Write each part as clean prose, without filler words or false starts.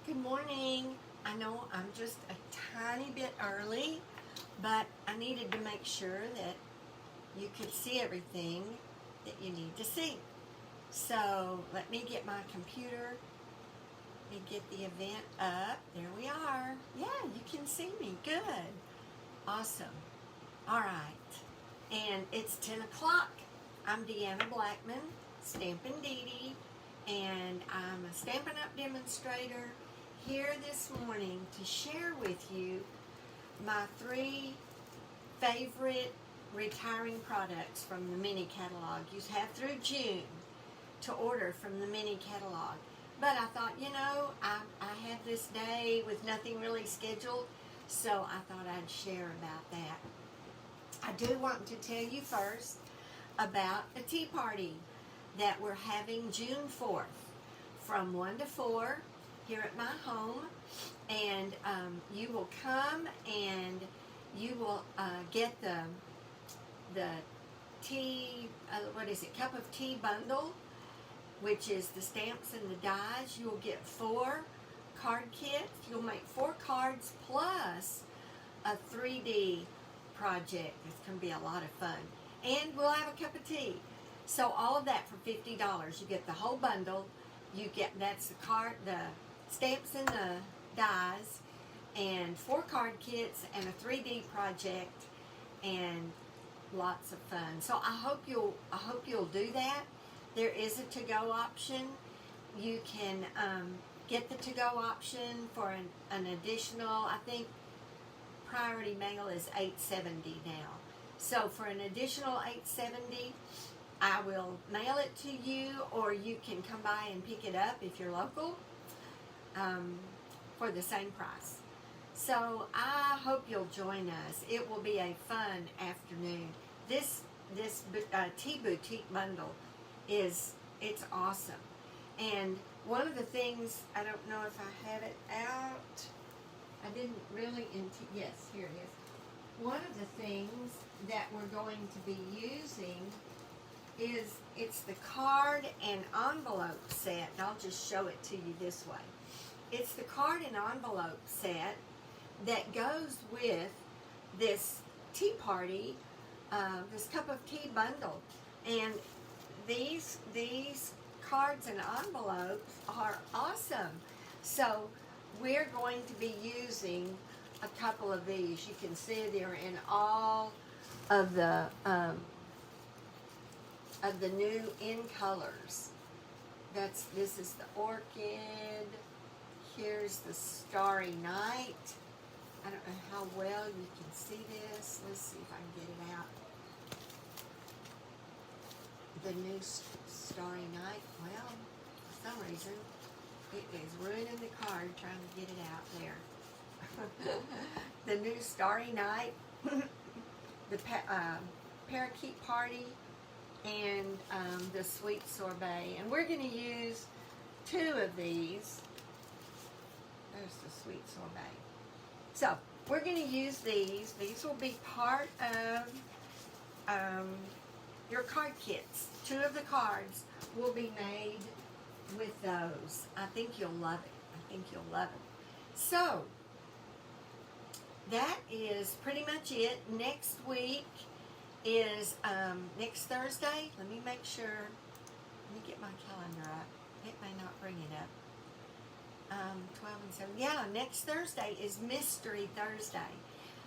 Good morning. I know I'm just a tiny bit early, but I needed to make sure that you could see everything that you need to see. So let me get my computer. Let me get the event up. There we are. Yeah, you can see me. Good. Awesome. All right. And it's 10 o'clock. I'm Deanna Blackman, Stampin' Dee Dee, and I'm a Stampin' Up! Demonstrator here this morning to share with you my 3 favorite retiring products from the mini catalog. You have through June to order from the mini catalog. But I thought, I have this day with nothing really scheduled, so I thought I'd share about that. I do want to tell you first about a tea party that we're having June 4th from 1 to 4 here at my home, and you will come and you will get the tea, cup of tea bundle, which is the stamps and the dies. You'll get 4 card kits. You'll make 4 cards plus a 3D project. It's going to be a lot of fun. And we'll have a cup of tea. So all of that for $50. You get the whole bundle. That's the stamps and the dies, and 4 card kits and a 3D project, and lots of fun. So I hope you'll do that. There is a to-go option. You can get the to-go option for an additional, I think priority mail is $8.70 now. So for an additional $8.70, I will mail it to you, or you can come by and pick it up if you're local for the same price. So I hope you'll join us. It will be a fun afternoon. This tea boutique bundle it's awesome. And one of the things, I don't know if I have it out. I didn't really, yes, here it is. One of the things that we're going to be using is, it's the card and envelope set. And I'll just show it to you this way. It's the card and envelope set that goes with this tea party, this cup of tea bundle. And these cards and envelopes are awesome. So we're going to be using a couple of these. You can see they're in all of the new in colors. This is the orchid. Here's the starry night. I don't know how well you can see this. Let's see if I can get it out. The new starry night. Well, for some reason, it is ruining the card trying to get it out there. The new starry night, the parakeet party, and the sweet sorbet. And we're going to use 2 of these. There's the sweet sorbet. So we're going to use these. These will be part of your card kits. 2 of the cards will be made with those. I think you'll love it. So that is pretty much it. Next week is next Thursday. Let me make sure. Let me get my calendar up. It may not bring it up. 12 and 7. Yeah, next Thursday is Mystery Thursday.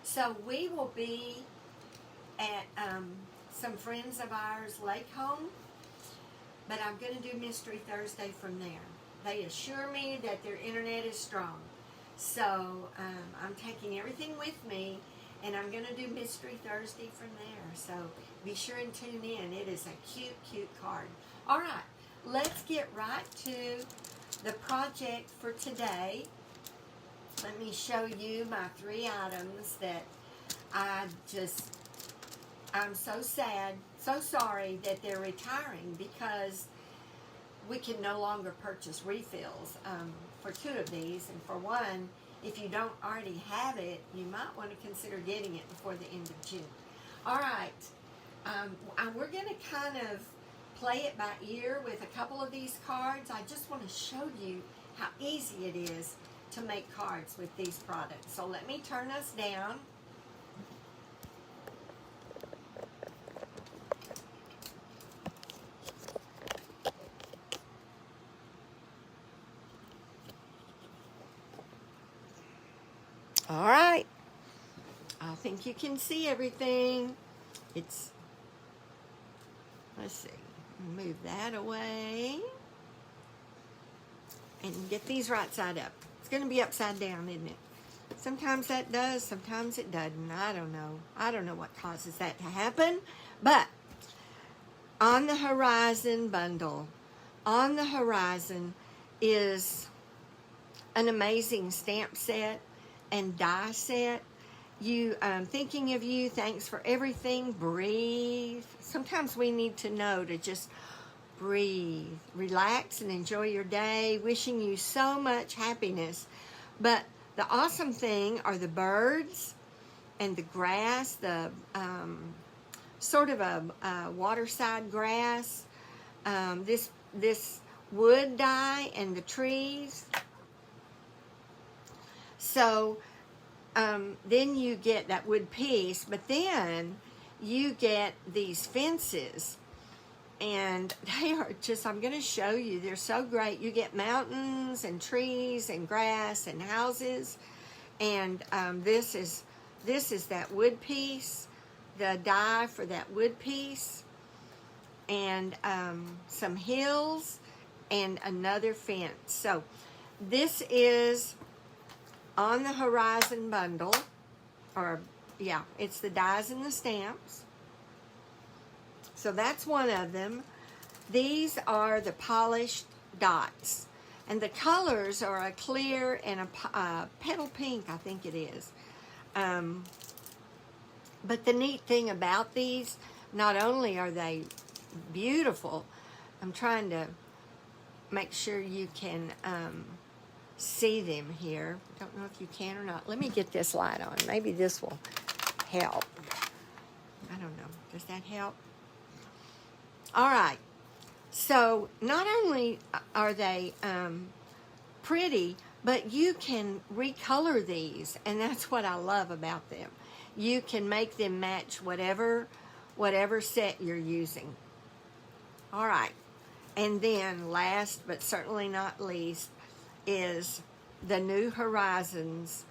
So we will be at some friends of ours' lake home, but I'm going to do Mystery Thursday from there. They assure me that their internet is strong. So I'm taking everything with me, and I'm going to do Mystery Thursday from there. So be sure and tune in. It is a cute, cute card. All right, let's get right to the project for today. Let me show you my 3 items that I'm so sad, so sorry that they're retiring, because we can no longer purchase refills for 2 of these. And for one, if you don't already have it, you might want to consider getting it before the end of June. All right, we're going to kind of play it by ear with a couple of these cards. I just want to show you how easy it is to make cards with these products. So let me turn us down. All right. I think you can see everything. Let's see, move that away and get these right side up. It's going to be upside down, isn't it? Sometimes that does, sometimes it doesn't. I don't know. I don't know what causes that to happen. But on the horizon bundle, on the horizon is an amazing stamp set and die set. Thinking of you, thanks for everything, breathe. Sometimes we need to know to just breathe, relax, and enjoy your day. Wishing you so much happiness. But the awesome thing are the birds and the grass, the sort of a waterside grass, this wood dye and the trees. So then you get that wood piece, but then you get these fences, and they are just, I'm going to show you, they're so great. You get mountains and trees and grass and houses, and this is that wood piece, the dye for that wood piece, and some hills and another fence. So this is on the horizon bundle, or yeah, it's the dies and the stamps. So that's one of them. These are the polished dots, and the colors are a clear and a petal pink, I think it is. But the neat thing about these, not only are they beautiful, I'm trying to make sure you can see them here. Don't know if you can or not. Let me get this light on. Maybe this will help. I don't know. Does that help? All right. So not only are they pretty, but you can recolor these, and that's what I love about them. You can make them match whatever set you're using. All right. And then last but certainly not least is the New Horizons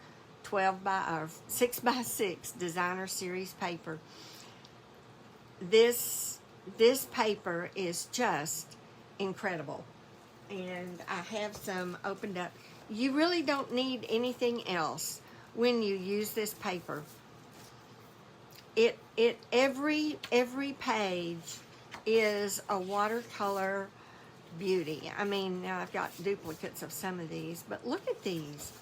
6x6 designer series paper. This paper is just incredible, and I have some opened up. You really don't need anything else when you use this paper. Every page is a watercolor beauty. I mean, now I've got duplicates of some of these, but look at these.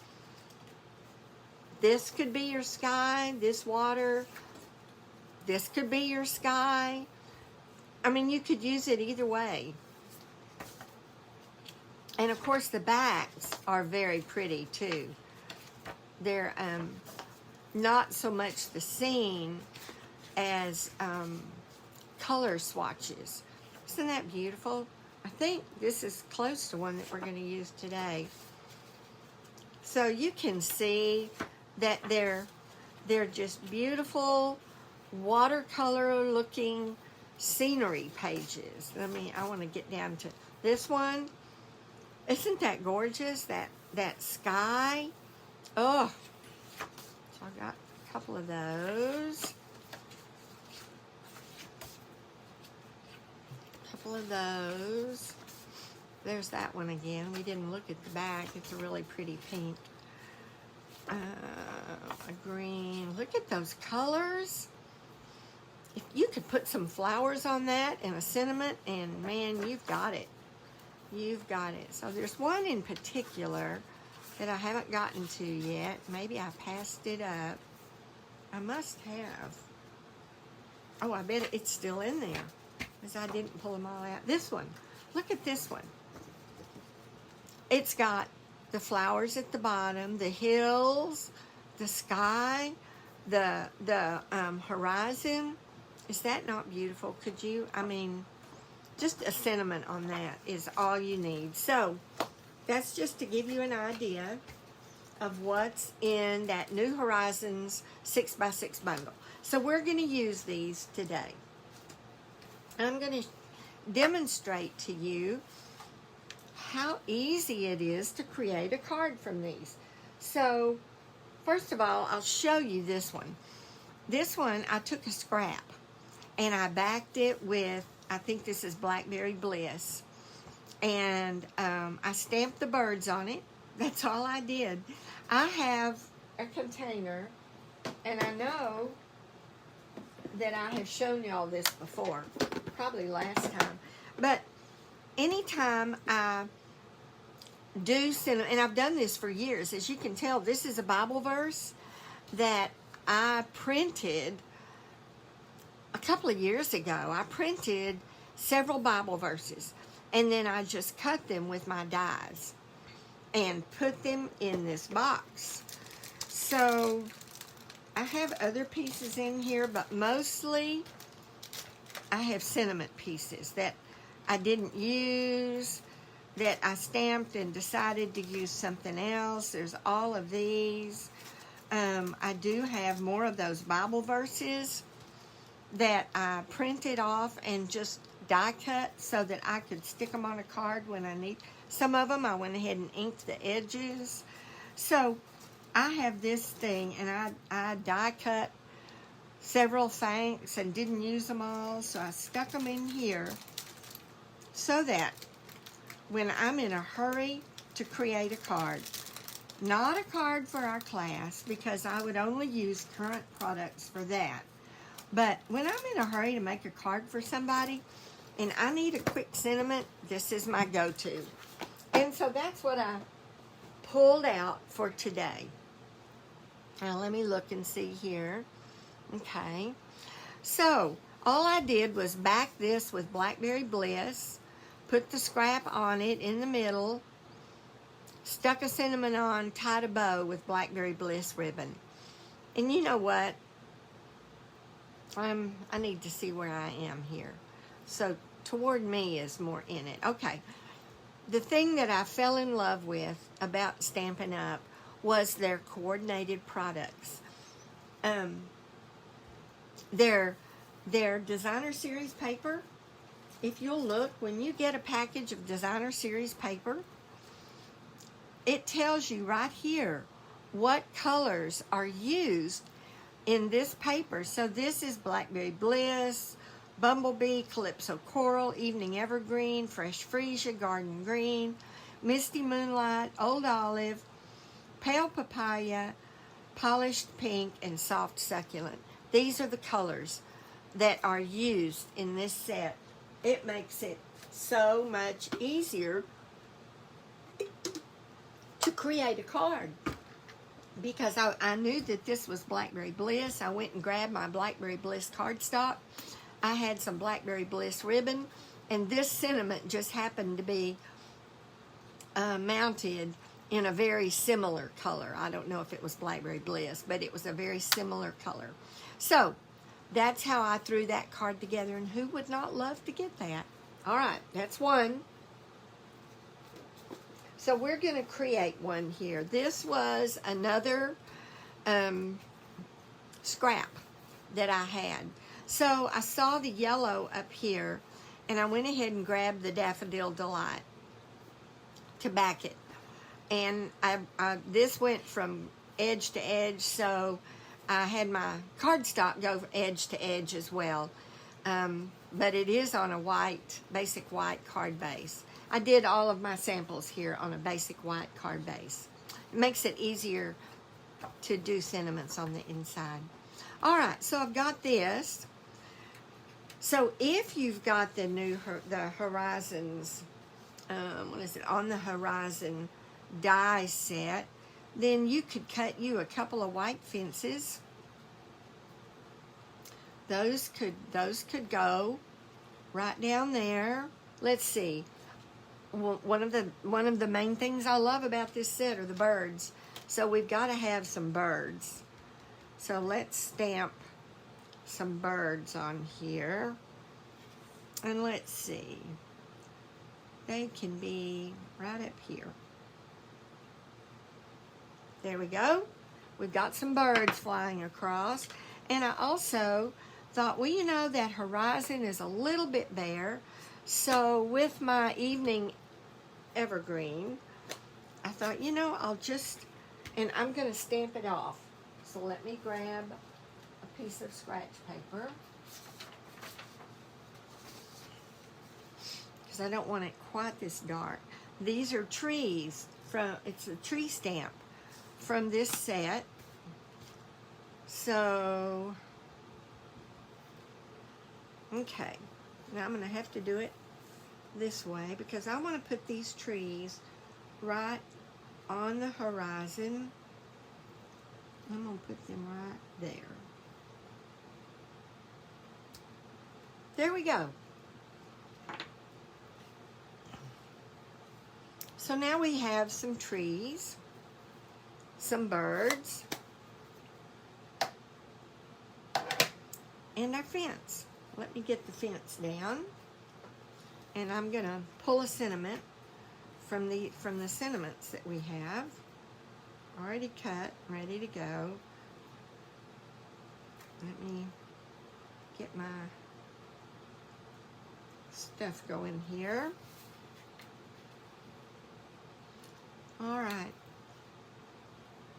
This could be your sky, this water. This could be your sky. I mean, you could use it either way. And of course, the backs are very pretty too. They're not so much the scene as color swatches. Isn't that beautiful? I think this is close to one that we're going to use today. So you can see that they're just beautiful watercolor looking scenery pages. I want to get down to this one. Isn't that gorgeous? That sky. Oh, so I got a couple of those. There's that one again. We didn't look at the back. It's a really pretty pink. A green. Look at those colors. If you could put some flowers on that and a sentiment, and man, you've got it. You've got it. So there's one in particular that I haven't gotten to yet. Maybe I passed it up. I must have. Oh, I bet it's still in there, because I didn't pull them all out. This one. Look at this one. It's got the flowers at the bottom, the hills, the sky, the horizon. Is that not beautiful? Could you, just a sentiment on that is all you need. So that's just to give you an idea. of what's in that New Horizons 6x6 bundle. So we're going to use these today. I'm going to demonstrate to you how easy it is to create a card from these. So first of all, I'll show you this one. This one, I took a scrap and I backed it with, I think this is Blackberry Bliss. And I stamped the birds on it. That's all I did. I have a container, and I know that I have shown y'all this before, probably last time. But anytime I do send, and I've done this for years, as you can tell, this is a Bible verse that I printed a couple of years ago. I printed several Bible verses, and then I just cut them with my dies and put them in this box. So I have other pieces in here, but mostly I have sentiment pieces that I didn't use, that I stamped and decided to use something else. There's all of these. I do have more of those Bible verses that I printed off and just die cut so that I could stick them on a card when I need. Some of them I went ahead and inked the edges. So I have this thing, and I die cut several thanks and didn't use them all, so I stuck them in here so that when I'm in a hurry to create a card, not a card for our class because I would only use current products for that, but when I'm in a hurry to make a card for somebody and I need a quick sentiment, this is my go-to. And so that's what I pulled out for today. Now let me look and see here. Okay. So all I did was back this with Blackberry Bliss, put the scrap on it in the middle, stuck a sentiment on, tied a bow with Blackberry Bliss ribbon. And you know what? I need to see where I am here. So toward me is more in it. Okay. The thing that I fell in love with about Stampin' Up! Was their coordinated products. Their designer series paper, if you'll look, when you get a package of designer series paper, it tells you right here what colors are used in this paper. So this is Blackberry Bliss, Bumblebee, Calypso Coral, Evening Evergreen, Fresh Freesia, Garden Green, Misty Moonlight, Old Olive, Pale Papaya, Polished Pink, and Soft Succulent. These are the colors that are used in this set. It makes it so much easier to create a card because I knew that this was Blackberry Bliss. I went and grabbed my Blackberry Bliss cardstock. I had some Blackberry Bliss ribbon, and this sentiment just happened to be mounted in a very similar color. I don't know if it was Blackberry Bliss, but it was a very similar color. So that's how I threw that card together, and who would not love to get that? All right, that's one. So we're going to create one here. This was another scrap that I had. So I saw the yellow up here, and I went ahead and grabbed the Daffodil Delight to back it. And this went from edge to edge, so I had my cardstock go edge to edge as well. But it is on a white, basic white card base. I did all of my samples here on a basic white card base. It makes it easier to do sentiments on the inside. All right, so I've got this. So if you've got the Horizons, what is it, On the Horizon die set, then you could cut you a couple of white fences. Those could go right down there. Let's see. One of the main things I love about this set are the birds. So we've got to have some birds. So let's stamp some birds on here. And let's see. They can be right up here. There we go. We've got some birds flying across. And I also thought, well, you know, that horizon is a little bit bare. So with my evening evergreen, I thought, you know, I'll just, and I'm going to stamp it off. So let me grab a piece of scratch paper, because I don't want it quite this dark. These are trees from, it's a tree stamp from this set. So, okay, now I'm going to have to do it this way because I want to put these trees right on the horizon. I'm going to put them right there. There we go. So now we have some trees, some birds, and our fence. Let me get the fence down. And I'm going to pull a sentiment from the sentiments that we have already cut, ready to go. Let me get my stuff going here. All right.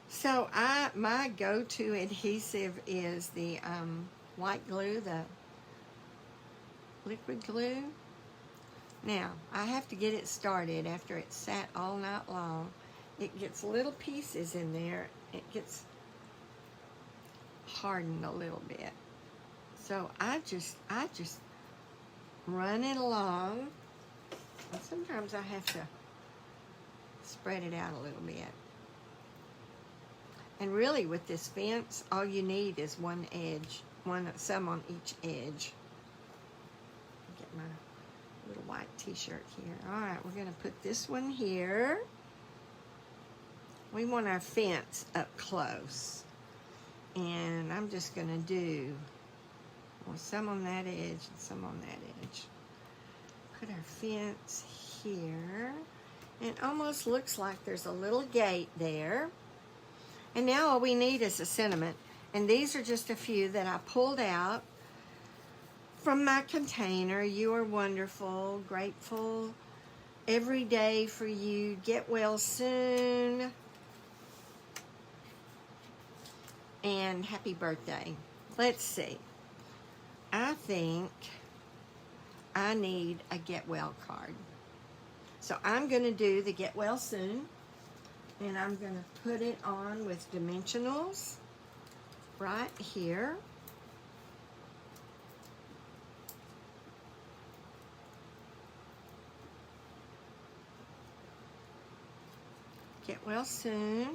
So my go-to adhesive is the white glue, the liquid glue. Now, I have to get it started after it's sat all night long. It gets little pieces in there. It gets hardened a little bit. So I just run it along. And sometimes I have to spread it out a little bit. And really with this fence, all you need is one edge, some on each edge. Get my little white t-shirt here. All right, we're gonna put this one here. We want our fence up close. And I'm just gonna do some on that edge and some on that edge. Put our fence here. It almost looks like there's a little gate there. And now all we need is a sentiment. And these are just a few that I pulled out from my container. You are wonderful, grateful, every day for you, get well soon, and happy birthday. Let's see. I think I need a get well card. So I'm going to do the get well soon, and I'm going to put it on with dimensionals right here. Get well soon.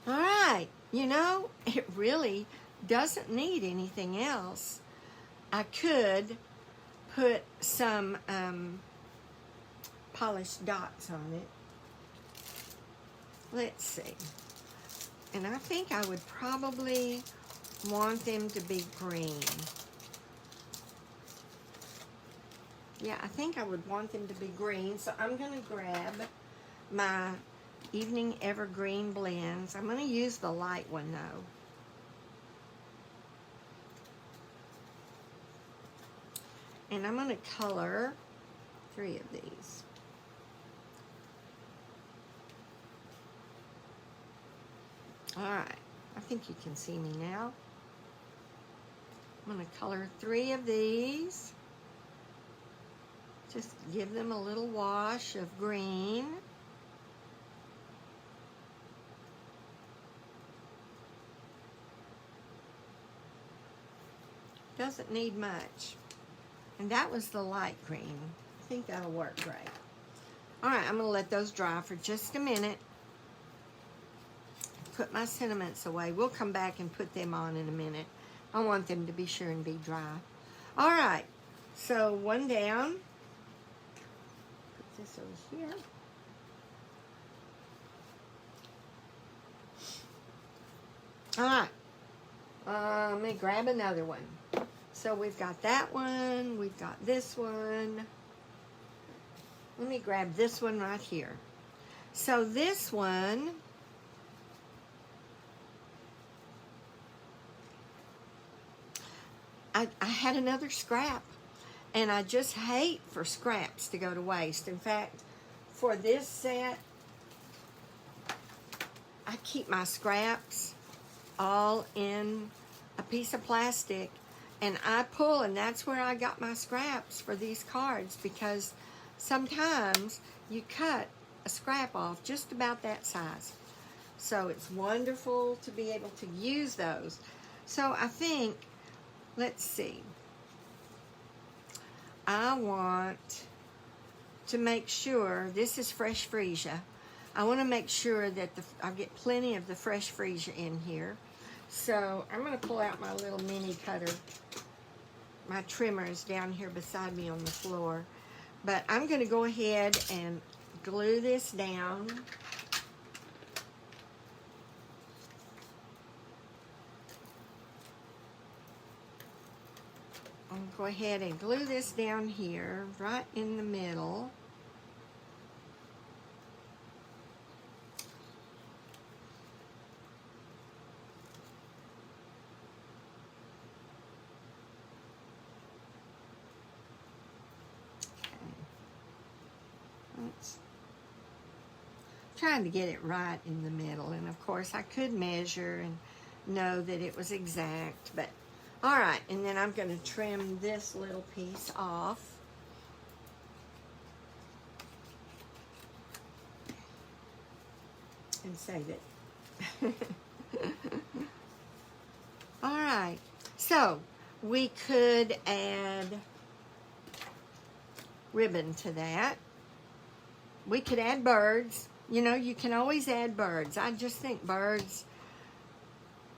All right, you know, it really doesn't need anything else. I could put some polished dots on it. Let's see. And I think I would probably want them to be green. Yeah, I think I would want them to be green. So I'm going to grab my Evening Evergreen blends. I'm going to use the light one though. And I'm going to color 3 of these. All right, I think you can see me now. I'm going to color 3 of these. Just give them a little wash of green. Doesn't need much. And that was the light green. I think that'll work great. All right, I'm going to let those dry for just a minute. Put my sentiments away. We'll come back and put them on in a minute. I want them to be sure and be dry. All right, so one down. Put this over here. All right, let me grab another one. So we've got that one, we've got this one. let me grab this one right here. So this one, I had another scrap, and I just hate for scraps to go to waste. In fact, for this set, I keep my scraps all in a piece of plastic, and I pull, and that's where I got my scraps for these cards, because sometimes you cut a scrap off just about that size. So it's wonderful to be able to use those. So I think, let's see, I want to make sure, this is fresh freesia. I want to make sure that I get plenty of the fresh freesia in here. So I'm going to pull out my little mini cutter. My trimmer is down here beside me on the floor. But I'm going to go ahead and glue this down. I'm going to go ahead and glue this down here, right in the middle. Trying to get it right in the middle, and of course I could measure and know that it was exact, but all right. And then I'm going to trim this little piece off. And save it. All right, so we could add ribbon to that. We could add birds. You know, you can always add birds. I just think birds,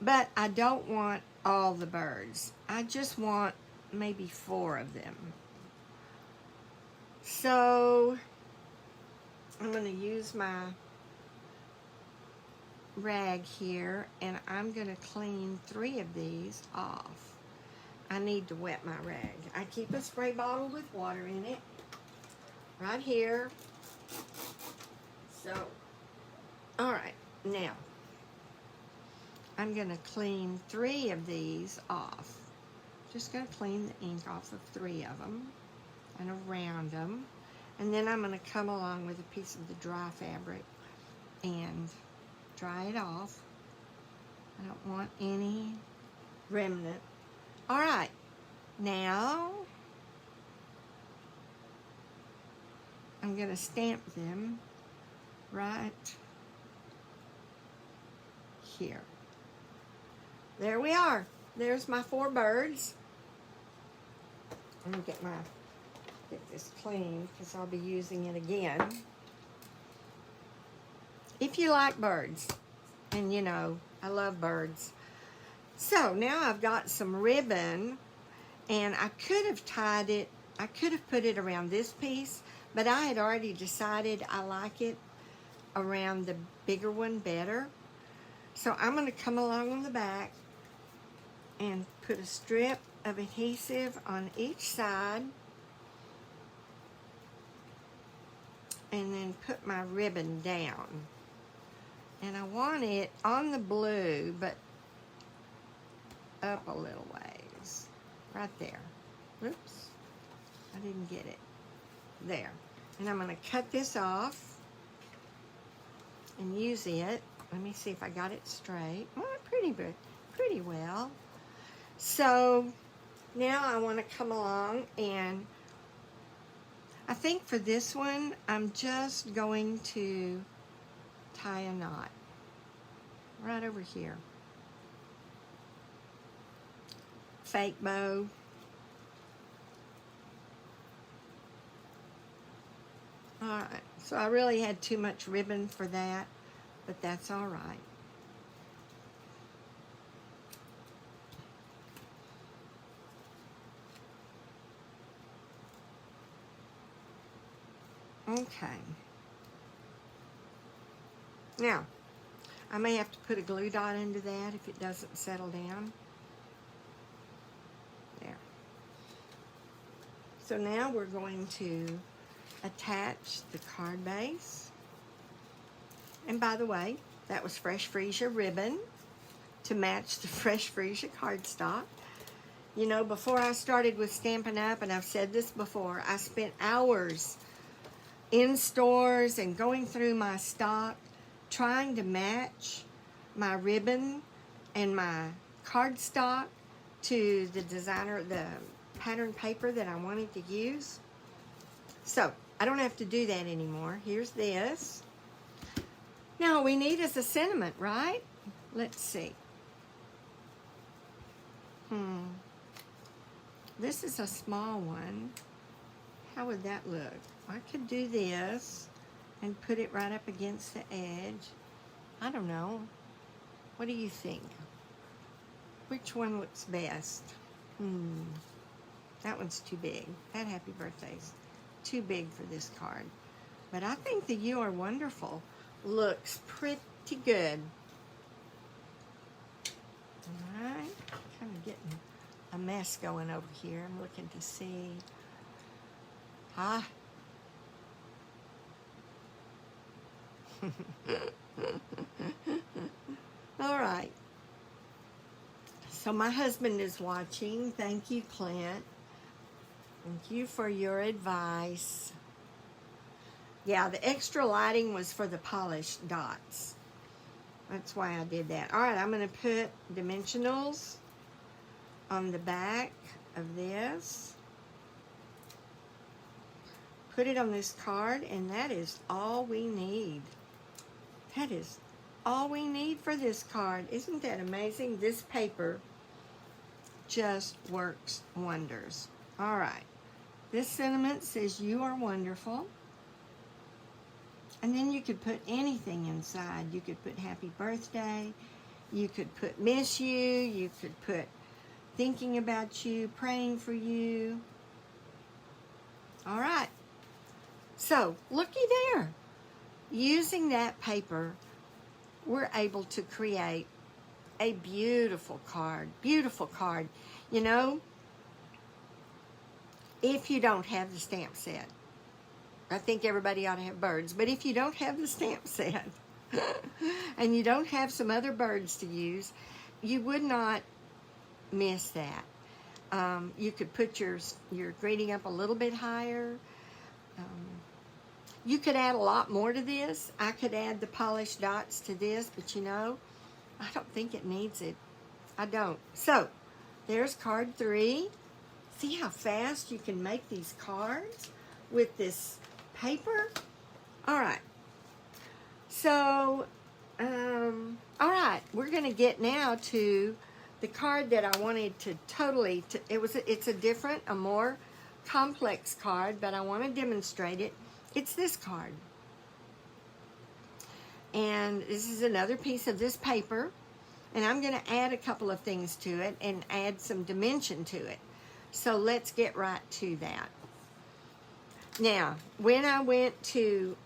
but I don't want all the birds. I just want maybe 4 of them. So I'm going to use my rag here, and I'm going to clean 3 of these off. I need to wet my rag. I keep a spray bottle with water in it right here. So, all right, now I'm going to clean 3 of these off. Just going to clean the ink off of 3 of them and around them. And then I'm going to come along with a piece of the dry fabric and dry it off. I don't want any remnant. All right, now I'm going to stamp them right here. There we are. There's my 4 birds. Let me get this clean, because I'll be using it again. If you like birds, and you know, I love birds. So now I've got some ribbon, and I could have tied it, I could have put it around this piece, but I had already decided I like it around the bigger one better. So I'm going to come along on the back and put a strip of adhesive on each side, and then put my ribbon down. And I want it on the blue, but up a little ways. Right there. Oops. I didn't get it. There. And I'm going to cut this off and use it. Let me see if I got it straight. Well, pretty well. So now I want to come along, and I think for this one, I'm just going to tie a knot right over here. Fake bow. All right, so I really had too much ribbon for that, but that's all right. Okay. Now, I may have to put a glue dot into that if it doesn't settle down. There. So now we're going to attach the card base. And by the way, that was Fresh Freesia ribbon to match the Fresh Freesia cardstock. You know, before I started with Stampin' Up, and I've said this before, I spent hours in stores and going through my stock trying to match my ribbon and my cardstock to the designer, the pattern paper that I wanted to use. So I don't have to do that anymore. Here's this. Now all we need is a sentiment, right? Let's see. This is a small one. How would that look? I could do this and put it right up against the edge. I don't know. What do you think? Which one looks best? That one's too big. That happy birthday's too big for this card. But I think the You Are Wonderful looks pretty good. Alright, kind of getting a mess going over here. I'm looking to see. Alright. So my husband is watching. Thank you, Clint. Thank you for your advice. Yeah, the extra lighting was for the polished dots. That's why I did that. All right, I'm going to put dimensionals on the back of this. Put it on this card, and that is all we need. That is all we need for this card. Isn't that amazing? This paper just works wonders. All right. This sentiment says, "You are wonderful." And then you could put anything inside. You could put happy birthday. You could put miss you. You could put thinking about you, praying for you. All right. So, looky there. Using that paper, we're able to create a beautiful card. Beautiful card. You know, if you don't have the stamp set, I think everybody ought to have birds. But if you don't have the stamp set and you don't have some other birds to use, you would not miss that. You could put your greeting up a little bit higher. You could add a lot more to this. I could add the polished dots to this, but you know, I don't think it needs it. I don't. So, there's card 3. See how fast you can make these cards with this paper? All right. So, all right. We're going to get now to the card that I wanted to totally, it's a more complex card, but I want to demonstrate it. It's this card. And this is another piece of this paper. And I'm going to add a couple of things to it and add some dimension to it. So let's get right to that. Now, when I went to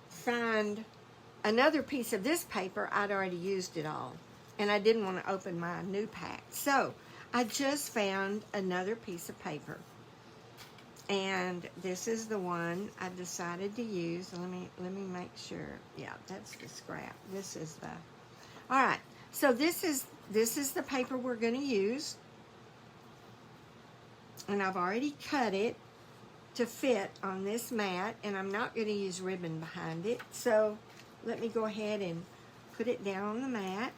find another piece of this paper, I'd already used it all. And I didn't want to open my new pack. So I just found another piece of paper. And this is the one I decided to use. Let me make sure. Yeah, that's the scrap. This is the. All right. So this is the paper we're going to use. And I've already cut it to fit on this mat, and I'm not going to use ribbon behind it. So let me go ahead and put it down on the mat.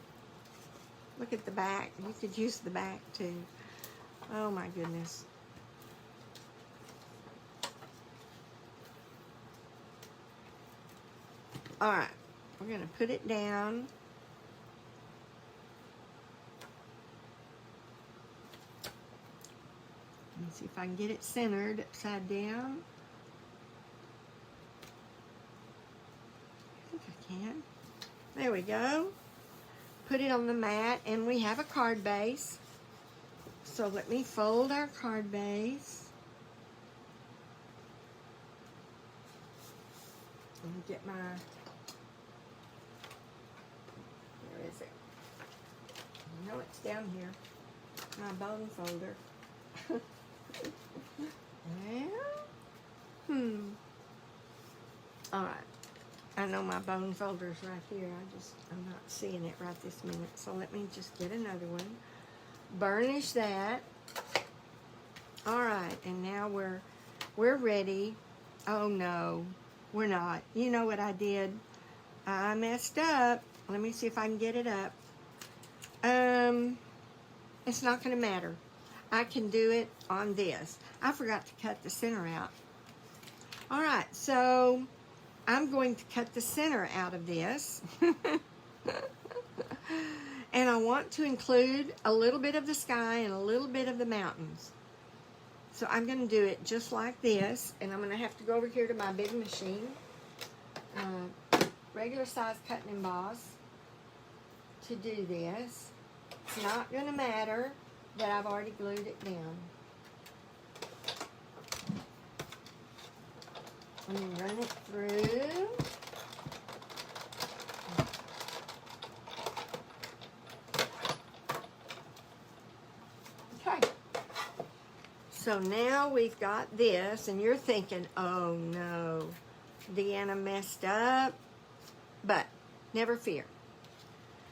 Look at the back. You could use the back too. Oh my goodness. All right, we're going to put it down. Let me see if I can get it centered upside down. I think I can. There we go. Put it on the mat, and we have a card base. So let me fold our card base. Let me get my... Where is it? I know it's down here. My bone folder. Well, All right. I know my bone folder's right here. I'm not seeing it right this minute. So let me just get another one. Burnish that. All right, and now we're ready. Oh no, we're not. You know what I did? I messed up. Let me see if I can get it up. It's not going to matter. I can do it on this. I forgot to cut the center out. All right, so I'm going to cut the center out of this. And I want to include a little bit of the sky and a little bit of the mountains. So I'm going to do it just like this, and I'm going to have to go over here to my big machine, regular size cut and emboss, to do this. It's not going to matter that I've already glued it down. Let me run it through. Okay. So now we've got this, and you're thinking, oh no, Deanna messed up. But never fear.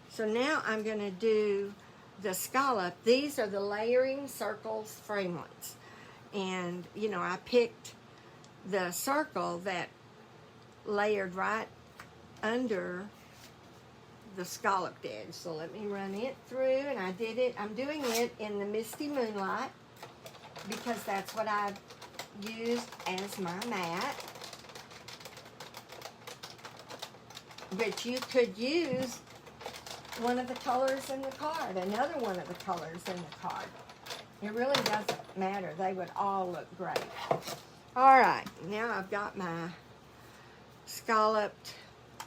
So now I'm going to do the scallop. These are the layering circles framelits. And, you know, I picked the circle that layered right under the scalloped edge. So let me run it through, and I'm doing it in the Misty Moonlight because that's what I've used as my mat. But you could use one of the colors in the card, another one of the colors in the card. It really doesn't matter. They would all look great. All right, now I've got my scalloped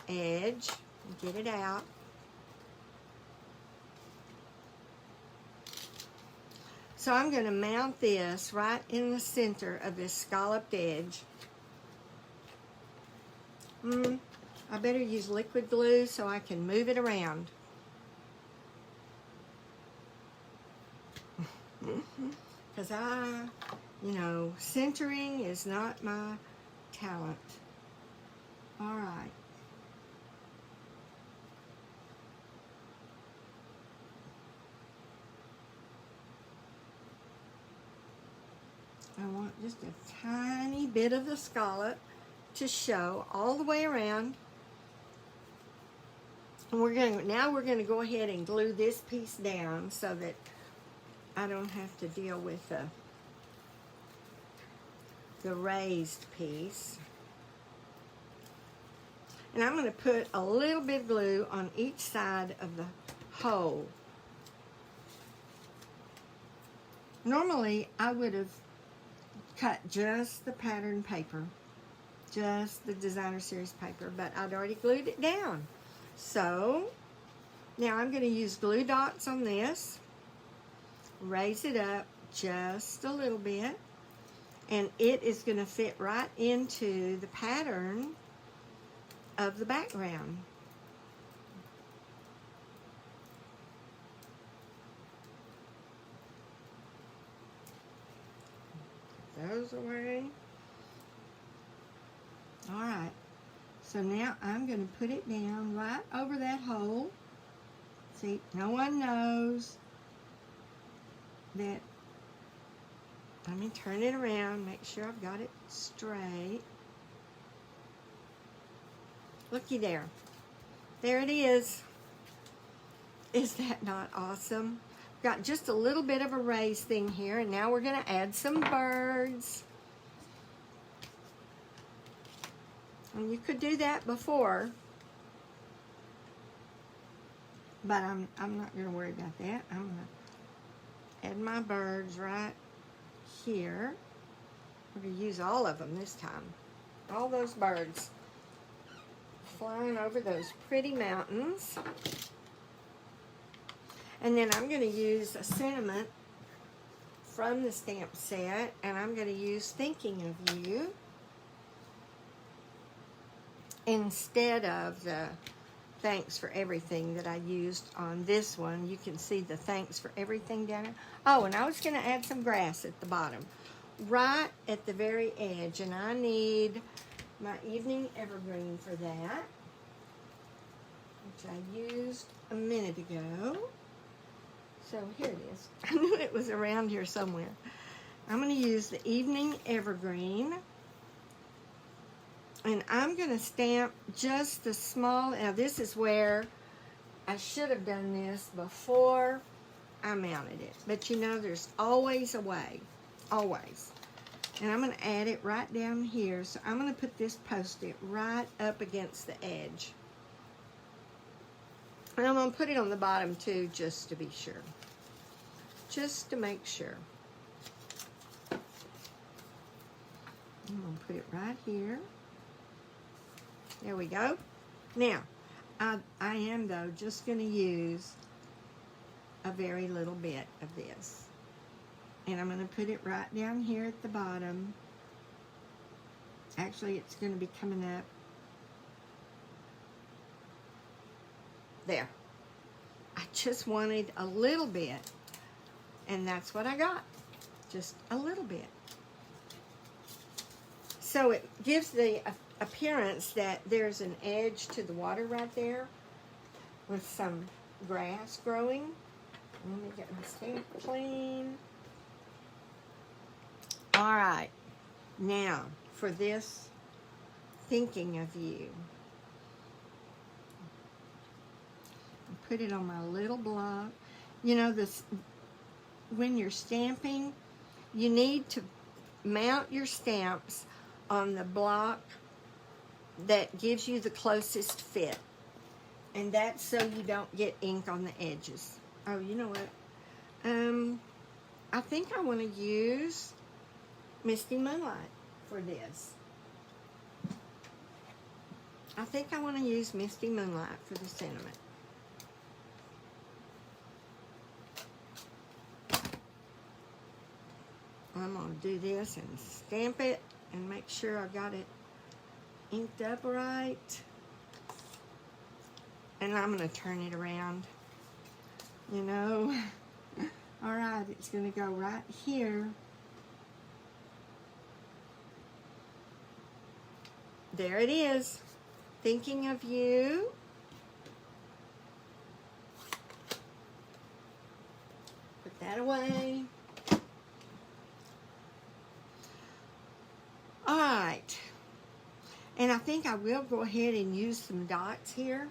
edge. Get it out. So I'm going to mount this right in the center of this scalloped edge. I better use liquid glue so I can move it around. Because centering is not my talent. All right. I want just a tiny bit of the scallop to show all the way around. And now we're going to go ahead and glue this piece down so that I don't have to deal with the raised piece. And I'm going to put a little bit of glue on each side of the hole. Normally, I would have cut just the pattern paper, just the designer series paper, but I'd already glued it down. So now I'm going to use glue dots on this, raise it up just a little bit, and it is going to fit right into the pattern of the background. Those away. All right. So now I'm going to put it down right over that hole. See, no one knows that. Let me turn it around, make sure I've got it straight. Looky there. There it is. Is that not awesome? Got just a little bit of a raised thing here, and now we're going to add some birds. And you could do that before, but I'm not going to worry about that. I'm going to add my birds right here. We're going to use all of them this time. All those birds flying over those pretty mountains. And then I'm going to use a sentiment from the stamp set, and I'm going to use Thinking of You instead of the Thanks for Everything that I used on this one. You can see the Thanks for Everything down there. Oh, and I was going to add some grass at the bottom. right at the very edge, and I need my evening evergreen for that, which I used a minute ago. So here it is. I knew it was around here somewhere. I'm going to use the evening evergreen, and I'm going to stamp just the small. Now this is where I should have done this before I mounted it, but you know, there's always a way, always. And I'm going to add it right down here. So I'm going to put this Post-it right up against the edge. And I'm going to put it on the bottom too, just to be sure. Just to make sure. I'm going to put it right here. There we go. Now, I am, though, just going to use a very little bit of this. And I'm going to put it right down here at the bottom. Actually, it's going to be coming up there. I just wanted a little bit, and that's what I got. Just a little bit. So it gives the appearance that there's an edge to the water right there with some grass growing. Let me get my stamp clean. All right, now for this thinking of you. Put it on my little block. You know, this, when you're stamping, you need to mount your stamps on the block that gives you the closest fit. And that's so you don't get ink on the edges. Oh, you know what? I think I want to use Misty Moonlight for this. I think I want to use Misty Moonlight for the sentiment. I'm going to do this and stamp it and make sure I got it inked up right. And I'm going to turn it around, you know. All right, it's going to go right here. There it is. Thinking of you. Put that away. All right. And I think I will go ahead and use some dots here.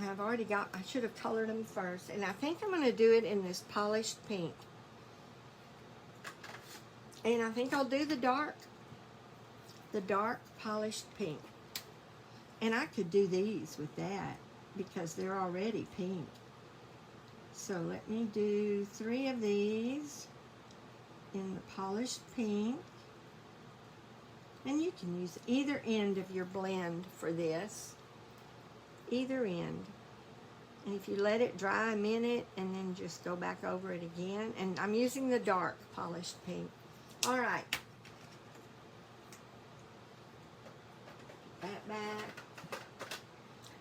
I've already got, I should have colored them first. And I think I'm going to do it in this polished pink. And I think I'll do the dark polished pink. And I could do these with that because they're already pink. So let me do 3 of these in the polished pink. And you can use either end of your blend for this. Either end. And if you let it dry a minute and then just go back over it again. And I'm using the dark polished pink. All right. That back.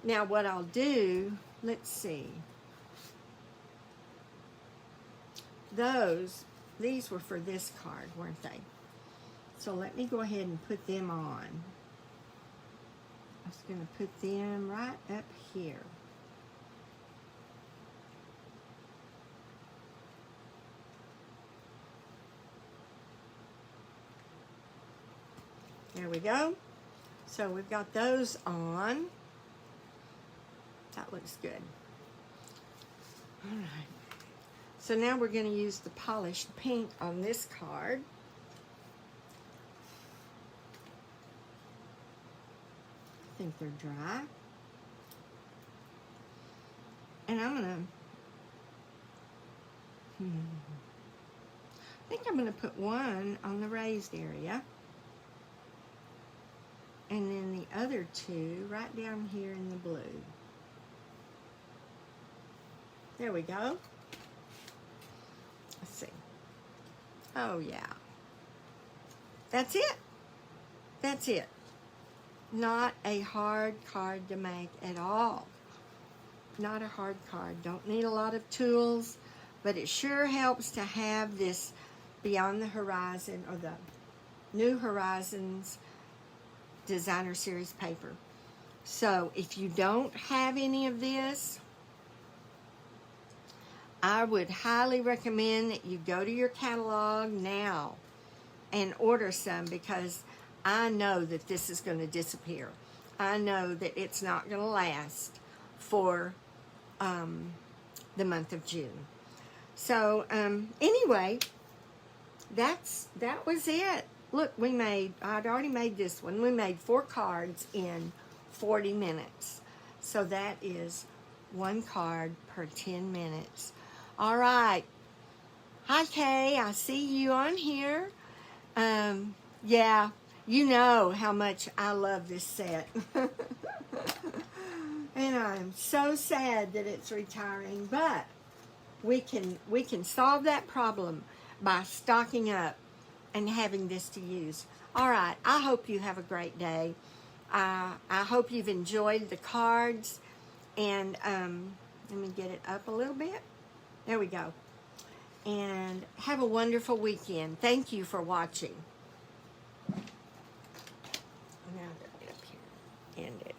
Now what I'll do, let's see. These were for this card, weren't they? So let me go ahead and put them on. I was going to put them right up here. There we go. So we've got those on. That looks good. All right. So now we're going to use the polished pink on this card. I think they're dry. And I'm going to, I think I'm going to put one on the raised area. And then the other 2 right down here in the blue. There we go. Let's see. Oh, yeah. That's it. That's it. Not a hard card to make at all. Not a hard card. Don't need a lot of tools, but it sure helps to have this Beyond the Horizon, or the New Horizons Designer Series paper. So if you don't have any of this, I would highly recommend that you go to your catalog now and order some, because I know that this is going to disappear. I know that it's not going to last for the month of June. So anyway, that was it. Look, I'd already made this one. We made 4 cards in 40 minutes. So that is 1 card per 10 minutes. All right. Hi, Kay. I see you on here. Yeah, you know how much I love this set. And I'm so sad that it's retiring, but we can solve that problem by stocking up and having this to use. All right, I hope you have a great day. I hope you've enjoyed the cards, and let me get it up a little bit. There we go. And have a wonderful weekend. Thank you for watching. Now I'll get up here. End it.